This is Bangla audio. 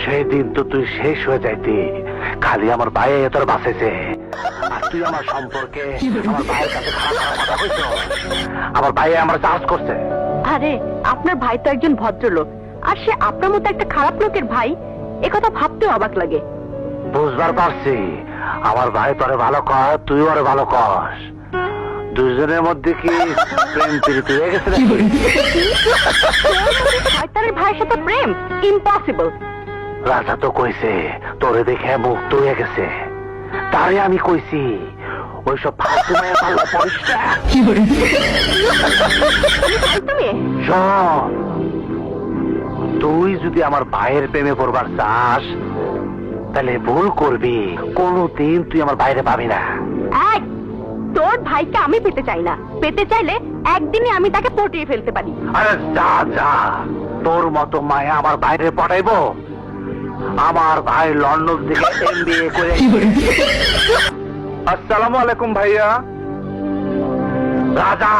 সেই দিন তো তুই শেষ হয়ে যাইতি, খালি আমার ভাই তোর বাঁচেছে। আর তুই আমার সম্পর্কে আমার ভাইয়ের কাছে খারাপ খারাপ কথা কইছ। আমার ভাই আমার চার্জ করছে। আরে আপনার ভাই তো একজন ভদ্রলোক, আর সে আপনার মতো একটা খারাপ লোকের ভাই, একথা ভাবতেও অবাক লাগে। বুঝবার পারছি, আমার ভাই তোরে ভালো কর, তুই ওরে ভালো কর। দুজনের মধ্যে কি প্রেম প্রীতি হয়ে গেছে? শয়তানের ভাইয়ের সাথে প্রেম ইম্পসিবল। রাজা তো কইছে তোরে দেখে মুক্ত হয়ে গেছে, তারে আমি কইছি ওইসব ফালতু মায়ের পাল্লা পড়িস না। তুমি শোন, তুই যদি আমার ভাইয়ের প্রেমে পড়বার চাস তাহলে ভুল করবি, কোনদিন তুই আমার বাইরে পাবি না। এই, তোর ভাইকে আমি পেতে চাই না, পেতে চাইলে একদিনই আমি তাকে পটিয়ে ফেলতে পারি। আরে যা যা, তোর মতো মায়া আমার বাইরে পটাইবো? আমার ভাই লন্ডন থেকে MBA করে। আসসালামু আলাইকুম ভাইয়া। রাজা